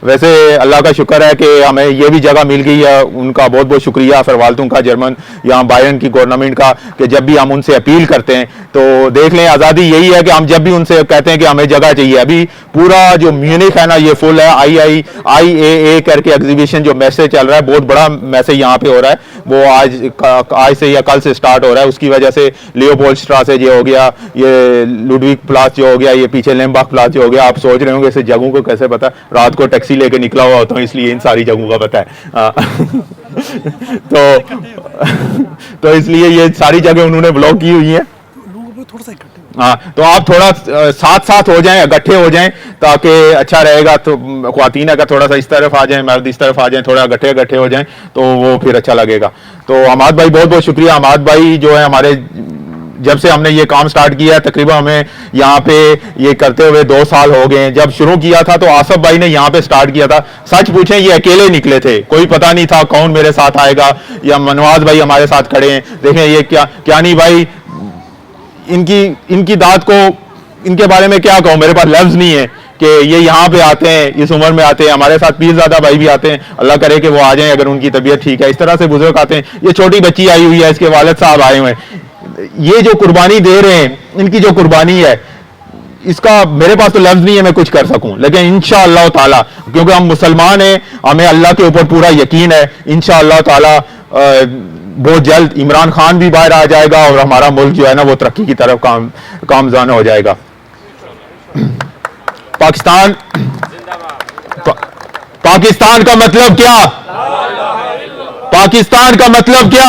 वैसे अल्लाह का शुक्र है कि हमें ये भी जगह मिल गई है, उनका बहुत बहुत शुक्रिया फरवालतों का, जर्मन यहाँ बायरन की गवर्नमेंट का, कि जब भी हम उनसे अपील करते हैं तो देख लें, आज़ादी यही है कि हम जब भी उनसे कहते हैं कि हमें जगह चाहिए। अभी पूरा जो म्यूनिख है ना ये फुल है, IAA करके एग्जीबिशन जो मैसेज चल रहा है, बहुत बड़ा मैसेज यहाँ पे हो रहा है, वो आज से या कल से स्टार्ट हो रहा है। उसकी वजह से लियोपोल्डस्ट्रासे ये हो गया, ये लुडविग प्लास जो हो गया, ये पीछे लेम्बाख प्लास जो हो गया, आप सोच रहे होंगे इस जगहों को कैसे पता, रात को टैक्सी लेके निकला हुआ होता हूँ इसलिए इन सारी जगहों का पता है। तो इसलिए ये सारी जगह उन्होंने ब्लॉक की हुई है। हाँ, तो आप थोड़ा साथ साथ हो जाएं, इकट्ठे हो जाएं ताकि अच्छा रहेगा। तो ख्वातीन अगर थोड़ा सा इस तरफ आ जाएं, मर्द इस तरफ आ जाएं, थोड़ा इकट्ठे हो जाएं तो वो फिर अच्छा लगेगा। तो हमाद भाई बहुत बहुत शुक्रिया। हमाद भाई जो है हमारे, जब से हमने ये काम स्टार्ट किया है तकरीबन हमें यहाँ पे ये करते हुए 2 साल हो गए। जब शुरू किया था तो आसफ भाई ने यहाँ पे स्टार्ट किया था। सच पूछें ये अकेले निकले थे, कोई पता नहीं था कौन मेरे साथ आएगा, या मनवाज भाई हमारे साथ खड़े हैं। देखें ये क्या नहीं भाई, इनकी दाद को, इनके बारे में क्या कहूँ, मेरे पास लफ्ज नहीं है कि ये यहाँ पे आते हैं, इस उम्र में आते हैं। हमारे साथ पीरज़ादा भाई भी आते हैं, अल्लाह करे कि वो आ जाएं अगर उनकी तबीयत ठीक है। इस तरह से बुजुर्ग आते हैं। ये छोटी बच्ची आई हुई है, इसके वालिद साहब आए हुए हैं। ये जो कुर्बानी दे रहे हैं, इनकी जो कुर्बानी है, इसका मेरे पास तो लफ्ज नहीं है मैं कुछ कर सकूं, लेकिन इंशाअल्लाह ताला, क्योंकि हम मुसलमान हैं, हमें अल्लाह के ऊपर पूरा यकीन है, इंशाअल्लाह ताला बहुत जल्द इमरान खान भी बाहर आ जाएगा और हमारा मुल्क जो है ना वो तरक्की की तरफ कामज़ान हो जाएगा। पाकिस्तान का मतलब क्या? पाकिस्तान का मतलब क्या?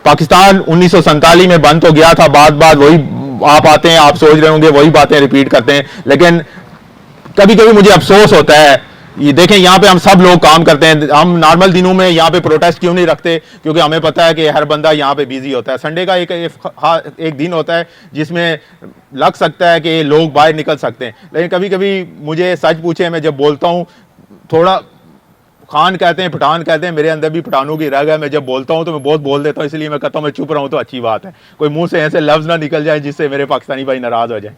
पाकिस्तान 1947 में बंद तो गया था, बात वही आप आते हैं, आप सोच रहे होंगे वही बातें रिपीट करते हैं, लेकिन कभी कभी मुझे अफसोस होता है। ये देखें यहाँ पे हम सब लोग काम करते हैं, हम नॉर्मल दिनों में यहाँ पे प्रोटेस्ट क्यों नहीं रखते, क्योंकि हमें पता है कि हर बंदा यहाँ पे बिजी होता है। संडे का एक दिन होता है जिसमें लग सकता है कि लोग बाहर निकल सकते हैं, लेकिन कभी कभी मुझे सच पूछे, मैं जब बोलता हूँ, थोड़ा खान कहते हैं, पठान कहते हैं, मेरे अंदर भी पठानों की रग है। मैं जब बोलता हूँ तो मैं बहुत बोल देता हूँ, इसलिए मैं कहता हूँ मैं चुप रहा हूँ तो अच्छी बात है, कोई मुंह से ऐसे लफ्ज ना निकल जाए जिससे मेरे पाकिस्तानी भाई नाराज हो जाए।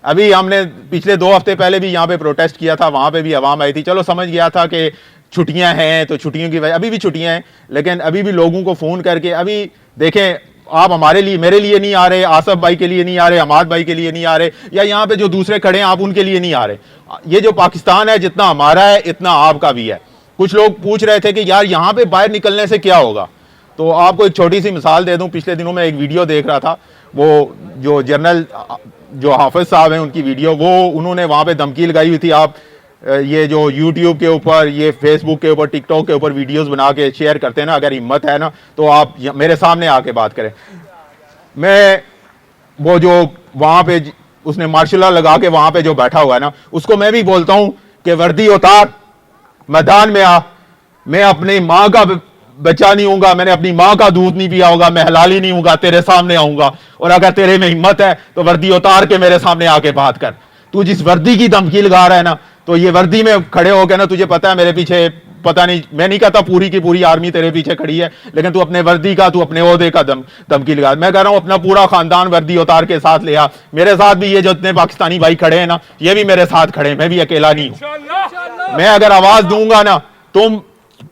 अभी हमने पिछले 2 हफ्ते पहले भी यहाँ पे प्रोटेस्ट किया था, वहाँ पे भी आवाम आई थी। चलो समझ गया था कि छुट्टियाँ हैं तो छुट्टियों की वजह, अभी भी छुट्टियाँ हैं, लेकिन अभी भी लोगों को फ़ोन करके, अभी देखें आप हमारे लिए, मेरे लिए नहीं आ रहे, आसफ भाई के लिए नहीं आ रहे, हमाद भाई के लिए नहीं आ रहे, या यहाँ पे जो दूसरे खड़े हैं आप उनके लिए नहीं आ रहे। ये जो पाकिस्तान है जितना हमारा है इतना आपका भी है। कुछ लोग पूछ रहे थे कि यार यहाँ पे बाहर निकलने से क्या होगा, तो आपको एक छोटी सी मिसाल दे दूं। पिछले दिनों में एक वीडियो देख रहा था, वो जो जनरल जो हाफिज साहब हैं उनकी वीडियो, वो उन्होंने वहाँ पे धमकी लगाई हुई थी, आप ये जो यूट्यूब के ऊपर, ये फेसबुक के ऊपर, टिकटॉक के ऊपर वीडियोस बना के शेयर करते हैं ना, अगर हिम्मत है ना तो आप मेरे सामने आके बात करें। मैं वो जो वहाँ पे उसने मार्शल लॉ लगा के वहाँ पे जो बैठा हुआ है ना, उसको मैं भी बोलता हूँ कि वर्दी उतार, मैदान में आ। मैं अपनी माँ का बच्चा नहीं हूँगा, मैंने अपनी माँ का दूध नहीं पिया होगा, मैं हलाली नहीं हूँगा, तेरे सामने आऊँगा, और अगर तेरे में हिम्मत है तो वर्दी उतार के मेरे सामने आके बात कर। तू जिस वर्दी की धमकी लगा रहा है ना, तो ये वर्दी में खड़े हो गए ना, तुझे पता है मेरे पीछे, पता नहीं, मैं नहीं कहता पूरी की पूरी आर्मी तेरे पीछे खड़ी है, लेकिन तू अपने वर्दी का, तू अपने ओहदे का धमकी लगा। मैं कह रहा हूँ अपना पूरा खानदान वर्दी उतार के साथ ले आ। मेरे साथ भी ये जितने पाकिस्तानी भाई खड़े हैं ना, ये भी मेरे साथ खड़े हैं, मैं भी अकेला नहीं हूँ। मैं अगर आवाज दूंगा ना, तुम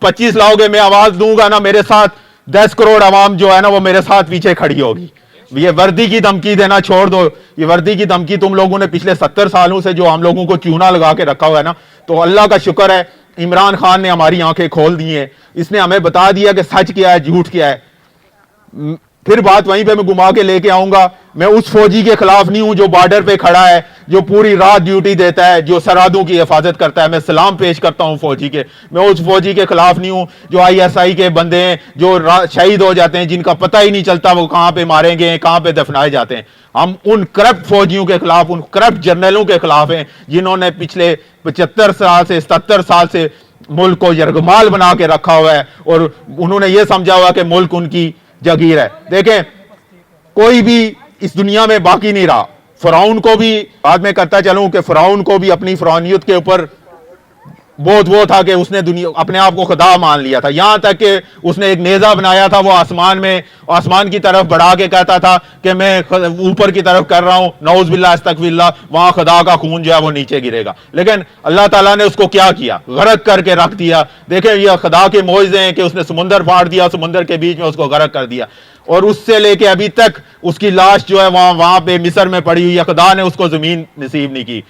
25 लाओगे, मैं आवाज दूंगा ना, मेरे साथ 10 करोड़ आवाम जो है ना वो मेरे साथ पीछे खड़ी होगी। ये वर्दी की धमकी देना छोड़ दो। ये वर्दी की धमकी तुम लोगों ने पिछले 70 सालों से जो हम लोगों को चूना लगा के रखा हुआ है ना, तो अल्लाह का शुक्र है इमरान खान ने हमारी आंखें खोल दी हैं। इसने हमें बता दिया कि सच क्या है, झूठ क्या है। फिर बात वहीं पे मैं घुमा के लेके आऊंगा। मैं उस फौजी के खिलाफ नहीं हूं जो बॉर्डर पे खड़ा है, जो पूरी रात ड्यूटी देता है, जो सरहदों की हिफाजत करता है। मैं सलाम पेश करता हूं फौजी के। मैं उस फौजी के खिलाफ नहीं हूं जो ISI के बंदे हैं, जो शहीद हो जाते हैं, जिनका पता ही नहीं चलता वो कहां पे मारे गए, कहां पे दफनाए जाते हैं। हम उन करप्ट फौजियों के खिलाफ, उन करप्ट जनरलों के खिलाफ हैं जिन्होंने पिछले 75 साल से 77 साल से मुल्क को यरगमाल बना के रखा हुआ है, और उन्होंने ये समझा हुआ कि मुल्क उनकी जागीर है। देखें, कोई भी इस दुनिया में बाकी नहीं रहा। फिरौन को भी, बाद में करता चलूं कि फिरौन को भी अपनी फिरौनियत के ऊपर बहुत वो था कि उसने दुनिया अपने आप को खुदा मान लिया था, यहां तक कि उसने एक नेजा बनाया था, वो आसमान की तरफ बढ़ा के कहता था कि मैं ऊपर की तरफ कर रहा हूं, नऊज़ बिल्लाह अस्तगफिरुल्लाह, वहां खुदा का खून जो है वो नीचे गिरेगा। लेकिन अल्लाह ताला ने उसको क्या किया, गरक करके रख दिया। देखें ये खुदा के मोइज़े हैं कि उसने समुंदर फाड़ दिया, समुंदर के बीच में उसको गरक कर दिया, और उससे लेके अभी तक उसकी लाश जो है वहां पे मिस्र में पड़ी हुई है, खुदा ने उसको जमीन नसीब नहीं की।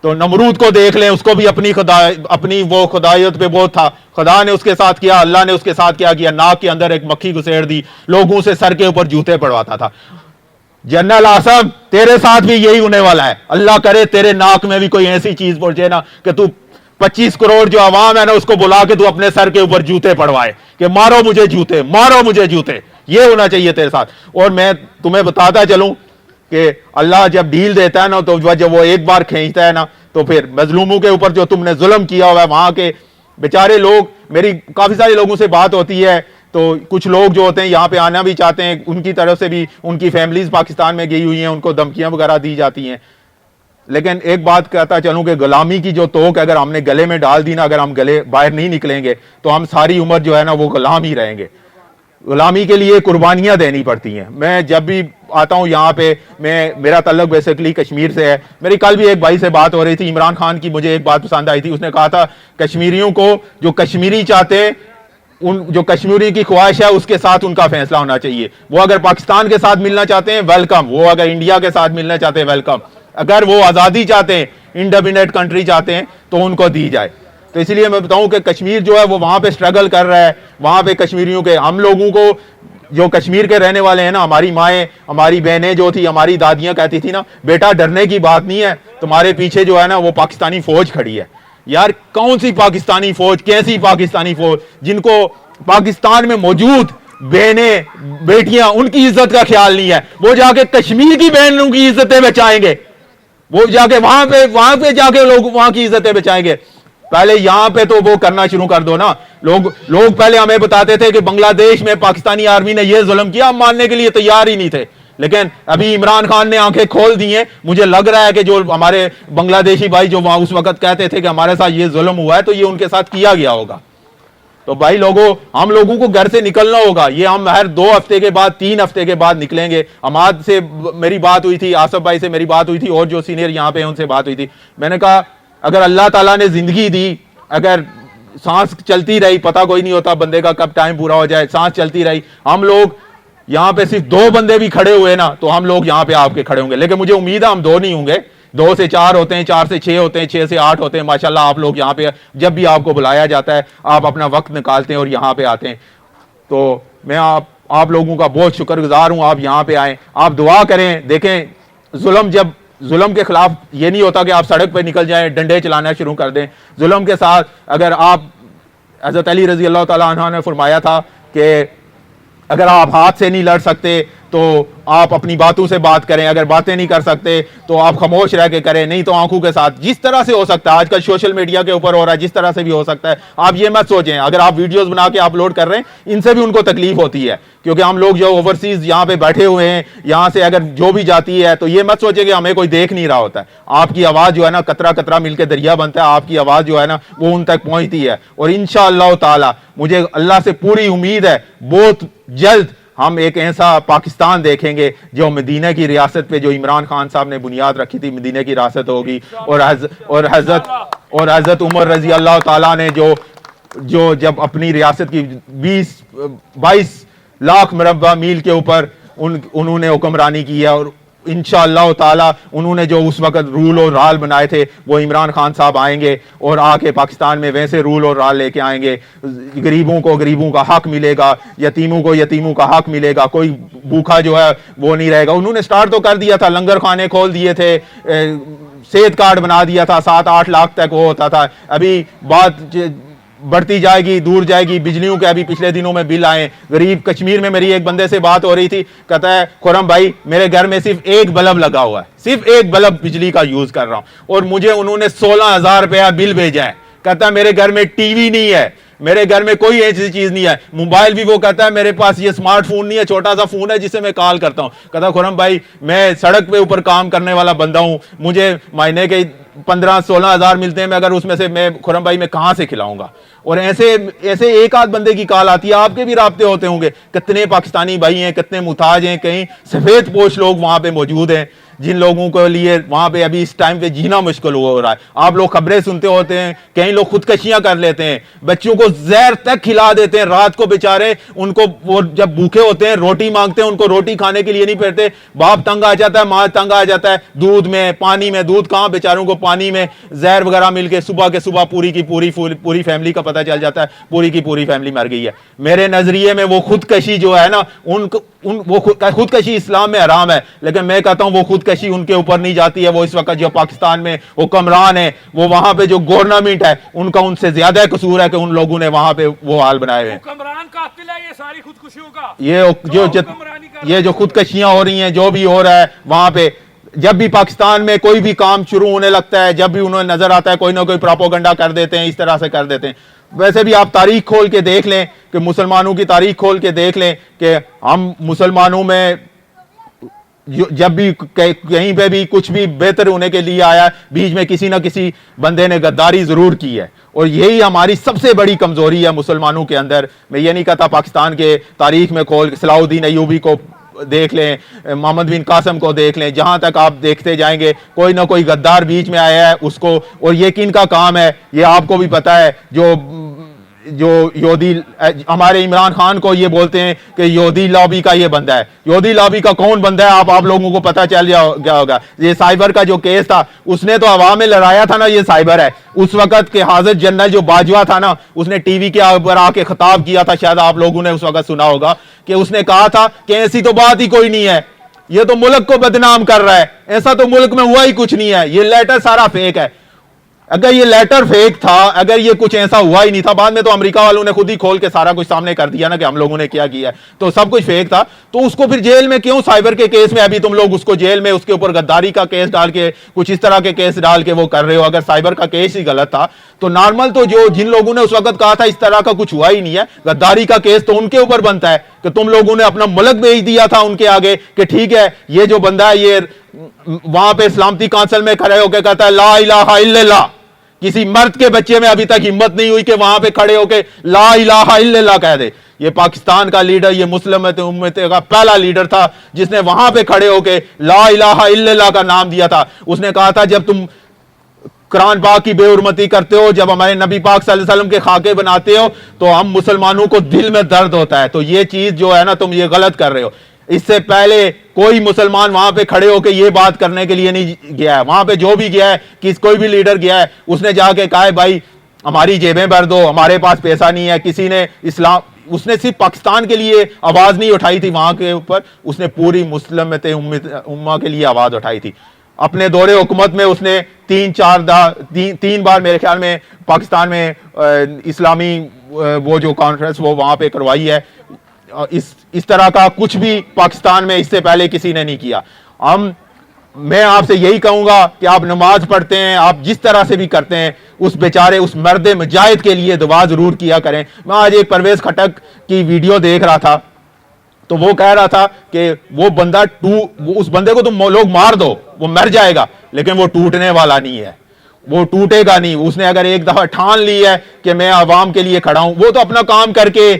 तो नमरूद को देख लें, उसको भी अपनी वो खुदायत पे बहुत था, खुदा ने उसके साथ किया, अल्लाह ने उसके साथ क्या किया, नाक के अंदर एक मक्खी घुसेड़ दी, लोगों से सर के ऊपर जूते पड़वाता था। जनरल आसम तेरे साथ भी यही होने वाला है, अल्लाह करे तेरे नाक में भी कोई ऐसी चीज पहुंचे ना कि तू 25 करोड़ जो आवाम है ना उसको बुला के तू अपने सर के ऊपर जूते पड़वाए कि मारो मुझे जूते, मारो मुझे जूते। ये होना चाहिए तेरे साथ। और मैं तुम्हें बताता चलूं कि अल्लाह जब डील देता है ना, तो जब वो एक बार खींचता है ना, तो फिर मजलूमों के ऊपर जो तुमने जुल्म किया हुआ है, वहां के बेचारे लोग, मेरी काफी सारे लोगों से बात होती है, तो कुछ लोग जो होते हैं यहाँ पे आना भी चाहते हैं, उनकी तरफ से भी उनकी फैमिलीज पाकिस्तान में गई हुई हैं, उनको धमकियां वगैरह दी जाती हैं। लेकिन एक बात कहता चलूं कि गुलामी की जो तोक अगर हमने गले में डाल दी ना, अगर हम गले बाहर नहीं निकलेंगे तो हम सारी उम्र जो है ना वो गुलाम ही रहेंगे। गुलामी के लिए कुर्बानियां देनी पड़ती हैं। मैं जब भी आता हूं यहाँ पे, मेरा तल्लुक बेसिकली कश्मीर से है। मेरी कल भी एक भाई से बात हो रही थी, इमरान खान की मुझे एक बात पसंद आई थी, उसने कहा था कश्मीरियों को जो कश्मीरी चाहते हैं, उन जो कश्मीरी की ख्वाहिश है उसके साथ उनका फैसला होना चाहिए। वो अगर पाकिस्तान के साथ मिलना चाहते हैं वेलकम, वो अगर इंडिया के साथ मिलना चाहते हैं वेलकम, अगर वो आज़ादी चाहते हैं, इंडिपेंडेंट कंट्री चाहते हैं तो उनको दी जाए। तो इसलिए मैं बताऊं कि कश्मीर जो है वो वहां पे स्ट्रगल कर रहा है, वहां पे कश्मीरियों के, हम लोगों को जो कश्मीर के रहने वाले हैं ना, हमारी माएँ हमारी बहनें जो थी, हमारी दादियां कहती थी ना, बेटा डरने की बात नहीं है, तुम्हारे पीछे जो है ना वो पाकिस्तानी फौज खड़ी है। यार कौन सी पाकिस्तानी फौज, कैसी पाकिस्तानी फौज, जिनको पाकिस्तान में मौजूद बहनें बेटियां उनकी इज्जत का ख्याल नहीं है, वो जाके कश्मीर की बहनों की इज्जतें बचाएंगे, वो जाके वहां पे जाके लोग वहां की इज्जतें बचाएंगे। पहले यहां पे तो वो करना शुरू कर दो ना। लोग पहले हमें बताते थे कि बांग्लादेश में पाकिस्तानी आर्मी ने ये जुल्म किया, हम मानने के लिए तैयार ही नहीं थे। लेकिन अभी इमरान खान ने आंखें खोल दी हैं। मुझे लग रहा है कि जो हमारे बांग्लादेशी भाई जो वहां उस वक्त कहते थे कि हमारे साथ ये जुल्म हुआ है, तो ये उनके साथ किया गया होगा। तो भाई लोगों, हम लोगों को घर से निकलना होगा। ये हम हर 2 हफ्ते के बाद, 3 हफ्ते के बाद निकलेंगे। अमाद से मेरी बात हुई थी, आसफ भाई से मेरी बात हुई थी, और जो सीनियर यहाँ पे हैं उनसे बात हुई थी। मैंने कहा अगर अल्लाह ताला ने जिंदगी दी, अगर सांस चलती रही, पता कोई नहीं होता बंदे का कब टाइम पूरा हो जाए, सांस चलती रही, हम लोग यहाँ पे सिर्फ 2 बंदे भी खड़े हुए ना, तो हम लोग यहाँ पे आपके खड़े होंगे। लेकिन मुझे उम्मीद है हम 2 नहीं होंगे, 2 से 4 होते हैं, 4 से 6 होते हैं, 6 से 8 होते हैं। माशाल्लाह आप लोग यहाँ पे जब भी आपको बुलाया जाता है आप अपना वक्त निकालते हैं और यहाँ पे आते हैं। तो मैं आप लोगों का बहुत शुक्रगुजार हूँ, आप यहाँ पे आए, आप दुआ करें। देखें जुल्म के खिलाफ ये नहीं होता कि आप सड़क पे निकल जाएं, डंडे चलाना शुरू कर दें। जुल्म के साथ अगर आप, हज़रत अली रजी अल्लाह तआला अन्हु ने फरमाया था कि अगर आप हाथ से नहीं लड़ सकते तो आप अपनी बातों से बात करें, अगर बातें नहीं कर सकते तो आप खामोश रह के करें, नहीं तो आंखों के साथ। जिस तरह से हो सकता है, आजकल सोशल मीडिया के ऊपर हो रहा है, जिस तरह से भी हो सकता है। आप ये मत सोचें अगर आप वीडियोस बना के अपलोड कर रहे हैं, इनसे भी उनको तकलीफ होती है, क्योंकि हम लोग जो ओवरसीज यहाँ पे बैठे हुए हैं, यहाँ से अगर जो भी जाती है, तो ये मत सोचें कि हमें कोई देख नहीं रहा होता है। आपकी आवाज़ जो है ना, कतरा कतरा मिलकर दरिया बनता है, आपकी आवाज़ जो है ना वो उन तक पहुँचती है। और इंशाअल्लाह ताला मुझे अल्लाह से पूरी उम्मीद है, बहुत जल्द हम एक ऐसा पाकिस्तान देखेंगे जो मदीना की रियासत पे, जो इमरान खान साहब ने बुनियाद रखी थी, मदीना की रियासत होगी। और हजरत उमर रजी अल्लाह ताला ने जो जब अपनी रियासत की 22 लाख मुरब्बा मील के ऊपर उन्होंने हुक्मरानी की है, और इंशाअल्लाह ताला उन्होंने जो उस वक्त रूल और राल बनाए थे, वो इमरान खान साहब आएंगे और आके पाकिस्तान में वैसे रूल और राल लेके आएंगे। गरीबों को गरीबों का हक मिलेगा, यतीमों को यतीमों का हक मिलेगा, कोई भूखा जो है वो नहीं रहेगा। उन्होंने स्टार्ट तो कर दिया था, लंगर खाने खोल दिए थे, सेहत कार्ड बना दिया था, 7-8 लाख तक वो होता था। अभी बात बढ़ती जाएगी, दूर जाएगी। बिजलियों के अभी पिछले दिनों में बिल आए, गरीब कश्मीर में मेरी एक बंदे से बात हो रही थी, कहता है खुरम भाई मेरे घर में सिर्फ 1 बल्ब लगा हुआ है, सिर्फ 1 बल्ब बिजली का यूज कर रहा हूं, और मुझे उन्होंने 16,000 रुपया बिल भेजा है। कहता है मेरे घर में टीवी नहीं है, मेरे घर में कोई ऐसी चीज नहीं है, मोबाइल भी वो कहता है मेरे पास ये स्मार्टफोन नहीं है, छोटा सा फोन है जिससे मैं कॉल करता हूं। कहता खुरम भाई मैं सड़क पे ऊपर काम करने वाला बंदा हूं, मुझे महीने के 15-16 ہزار ملتے ہیں, مگر اس میں سے میں خرم بھائی میں کہاں سے کھلاؤں گا. اور ایسے ایک آدھ بندے کی کال آتی ہے, آپ کے بھی رابطے ہوتے ہوں گے, کتنے پاکستانی بھائی ہیں, کتنے محتاج ہیں, کہیں سفید پوش لوگ وہاں پہ موجود ہیں جن لوگوں کے لیے وہاں پہ ابھی اس ٹائم پہ جینا مشکل ہو رہا ہے. آپ لوگ خبریں سنتے ہوتے ہیں, کئی لوگ خودکشیاں کر لیتے ہیں, بچوں کو زہر تک کھلا دیتے ہیں رات کو, بیچارے ان کو وہ جب بھوکے ہوتے ہیں روٹی مانگتے ہیں, ان کو روٹی کھانے کے لیے نہیں پھرتے, باپ تنگ آ جاتا ہے, ماں تنگ آ جاتا ہے, دودھ میں پانی میں, دودھ کہاں بیچاروں کو پانی میں زہر وغیرہ مل کے صبح کے صبح پوری کی پوری فیملی کا پتہ چل جاتا ہے, پوری کی پوری فیملی مر گئی ہے. میرے نظریے میں وہ خودکشی جو ہے نا, وہ خودکشی اسلام میں حرام ہے, لیکن میں کہتا ہوں وہ خودکشی ان کے اوپر نہیں جاتی ہے. وہ اس وقت جو پاکستان میں حکمران ہیں, وہ وہاں پہ جو گورنمنٹ ہے ان کا ان سے زیادہ قصور ہے کہ ان لوگوں نے وہاں پہ وہ حال بنائے ہوئے ہیں. حکمران قاتل ہے یہ ساری خودکشیوں کا. یہ جو خودکشیاں ہو رہی ہیں, جو بھی ہو رہا ہے وہاں پہ, جب بھی پاکستان میں کوئی بھی کام شروع ہونے لگتا ہے, جب بھی انہیں نظر آتا ہے کوئی نہ کوئی پراپوگنڈا کر دیتے ہیں, اس طرح سے کر دیتے ہیں. ویسے بھی آپ تاریخ کھول کے دیکھ لیں, کہ مسلمانوں کی تاریخ کھول کے دیکھ لیں کہ ہم مسلمانوں میں جب بھی کہیں پہ بھی کچھ بھی بہتر ہونے کے لیے آیا, بیچ میں کسی نہ کسی بندے نے غداری ضرور کی ہے, اور یہی ہماری سب سے بڑی کمزوری ہے مسلمانوں کے اندر. میں یہ نہیں کہتا پاکستان کے تاریخ میں کھول, صلاح الدین ایوبی کو دیکھ لیں, محمد بن قاسم کو دیکھ لیں, جہاں تک آپ دیکھتے جائیں گے کوئی نہ کوئی غدار بیچ میں آیا ہے اس کو. اور یہ کن کا کام ہے یہ آپ کو بھی پتا ہے, جو یہودی ہمارے عمران خان کو یہ بولتے ہیں کہ یہودی لابی کا یہ بندہ ہے. یہودی لابی کا کون بندہ ہے آپ لوگوں کو پتا چل گیا ہوگا. یہ سائبر کا جو کیس تھا, اس نے تو عوام میں لڑایا تھا نا, یہ سائبر ہے. اس وقت کے حاضر جنرل جو باجوہ تھا نا, اس نے ٹی وی کے اوپر آ کے خطاب کیا تھا, شاید آپ لوگوں نے اس وقت سنا ہوگا, کہ اس نے کہا تھا کہ ایسی تو بات ہی کوئی نہیں ہے, یہ تو ملک کو بدنام کر رہا ہے, ایسا تو ملک میں ہوا ہی کچھ نہیں ہے, یہ لیٹر سارا فیک ہے. اگر یہ لیٹر فیک تھا, اگر یہ کچھ ایسا ہوا ہی نہیں تھا, بعد میں تو امریکہ والوں نے خود ہی کھول کے سارا کچھ سامنے کر دیا نا کہ ہم لوگوں نے کیا ہے, تو سب کچھ فیک تھا. تو اس کو پھر جیل میں کیوں, سائبر کے کیس میں ابھی تم لوگ اس کو جیل میں اس کے اوپر غداری کا کیس ڈال کے, کچھ اس طرح کے کیس ڈال کے وہ کر رہے ہو. اگر سائبر کا کیس ہی غلط تھا تو نارمل تو جن لوگوں نے اس وقت کہا تھا اس طرح کا کچھ ہوا ہی نہیں ہے, غداری کا کیس تو ان کے اوپر بنتا ہے کہ تم لوگوں نے اپنا ملک بھیج دیا تھا ان کے آگے کہ ٹھیک ہے یہ جو بندہ ہے یہ وہاں پہ سلامتی کونسل میں کھڑے ہو کے کہتا ہے لا الہ الا اللہ. کسی مرد کے بچے میں ابھی تک ہمت نہیں ہوئی کہ وہاں پہ کھڑے ہو کے لا الہ الا اللہ کہہ دے. یہ پاکستان کا لیڈر, یہ مسلم امت کا پہلا لیڈر تھا جس نے وہاں پہ کھڑے ہو کے لا الہ الا اللہ کا نام دیا تھا. اس نے کہا تھا جب تم قرآن پاک کی بے حرمتی کرتے ہو, جب ہمارے نبی پاک صلی اللہ علیہ وسلم کے خاکے بناتے ہو, تو ہم مسلمانوں کو دل میں درد ہوتا ہے. تو یہ چیز جو ہے نا, تم یہ غلط کر رہے ہو. اس سے پہلے کوئی مسلمان وہاں پہ کھڑے ہو کے یہ بات کرنے کے لیے نہیں گیا ہے. وہاں پہ جو بھی گیا ہے, کوئی بھی لیڈر گیا ہے, اس نے جا کے کہا ہے بھائی ہماری جیبیں بھر دو, ہمارے پاس پیسہ نہیں ہے. کسی نے اس نے صرف پاکستان کے لیے آواز نہیں اٹھائی تھی وہاں کے اوپر, اس نے پوری مسلمت امہ کے لیے آواز اٹھائی تھی. اپنے دور حکومت میں اس نے تین بار میرے خیال میں پاکستان میں اسلامی وہ جو کانفرنس وہ وہاں پہ کروائی ہے. اس طرح کا کچھ بھی پاکستان میں اس سے پہلے کسی نے نہیں کیا. میں آپ سے یہی کہوں گا کہ آپ نماز پڑھتے ہیں, آپ جس طرح سے بھی کرتے ہیں, اس بیچارے اس مرد مجاہد کے لیے دعا ضرور کیا کریں. میں آج ایک پرویز خٹک کی ویڈیو دیکھ رہا تھا, تو وہ کہہ رہا تھا کہ وہ بندہ اس بندے کو تم لوگ مار دو, وہ مر جائے گا, لیکن وہ ٹوٹنے والا نہیں ہے, وہ ٹوٹے گا نہیں. اس نے اگر ایک دفعہ ٹھان لی ہے کہ میں عوام کے لیے کھڑا ہوں, وہ تو اپنا کام کر کے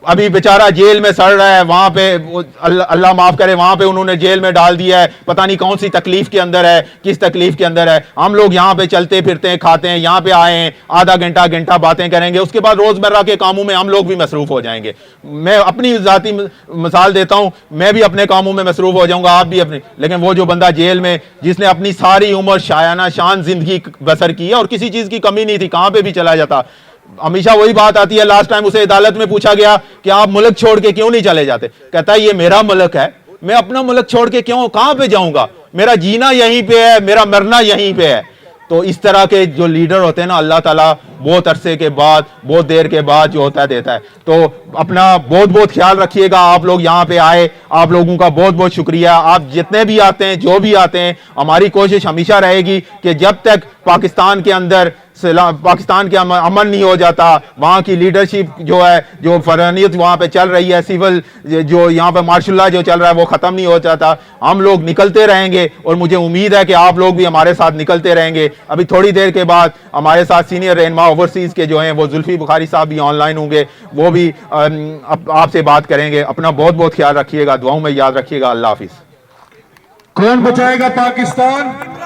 ابھی بیچارہ جیل میں سڑ رہا ہے. وہاں پہ اللہ معاف کرے, وہاں پہ انہوں نے جیل میں ڈال دیا ہے, پتہ نہیں کون سی تکلیف کے اندر ہے, کس تکلیف کے اندر ہے. ہم لوگ یہاں پہ چلتے پھرتے ہیں, کھاتے ہیں, یہاں پہ آئے ہیں, آدھا گھنٹہ باتیں کریں گے, اس کے بعد روزمرہ کے کاموں میں ہم لوگ بھی مصروف ہو جائیں گے. میں اپنی ذاتی مثال دیتا ہوں, میں بھی اپنے کاموں میں مصروف ہو جاؤں گا, آپ بھی اپنے. لیکن وہ جو بندہ جیل میں, جس نے اپنی ساری عمر شایانہ شان زندگی بسر کی ہے اور کسی چیز کی کمی نہیں تھی, کہاں پہ بھی چلا جاتا, ہمیشہ وہی بات آتی ہے. لاسٹ ٹائم اسے عدالت میں پوچھا گیا کہ آپ ملک چھوڑ کے کیوں نہیں چلے جاتے, کہتا ہے یہ میرا ملک ہے, میں اپنا ملک چھوڑ کے کہاں پہ جاؤں گا, میرا جینا یہیں پہ ہے, میرا مرنا یہیں پہ ہے. تو اس طرح کے جو لیڈر ہوتے ہیں نا, اللہ تعالیٰ بہت عرصے کے بعد, بہت دیر کے بعد جو ہوتا ہے دیتا ہے. تو اپنا بہت خیال رکھیے گا. آپ لوگ یہاں پہ آئے, آپ لوگوں کا بہت شکریہ. آپ جتنے بھی آتے ہیں, جو بھی آتے ہیں, ہماری کوشش ہمیشہ رہے گی کہ جب تک پاکستان کے اندر پاکستان کے امن نہیں ہو جاتا، وہاں کی لیڈرشپ جو ہے، جو فرانیت وہاں پہ چل رہی ہے، سول جو یہاں پہ مارشل لا جو چل رہا ہے وہ ختم نہیں ہو جاتا، ہم لوگ نکلتے رہیں گے اور مجھے امید ہے کہ آپ لوگ بھی ہمارے ساتھ نکلتے رہیں گے۔ ابھی تھوڑی دیر کے بعد ہمارے ساتھ سینئر رہنما اوورسیز کے جو ہیں وہ زلفی بخاری صاحب بھی آن لائن ہوں گے، وہ بھی آپ سے بات کریں گے۔ اپنا بہت بہت خیال رکھیے گا، دعاؤں میں یاد رکھیے گا۔ اللہ حافظ۔ کون بچائے گا پاکستان؟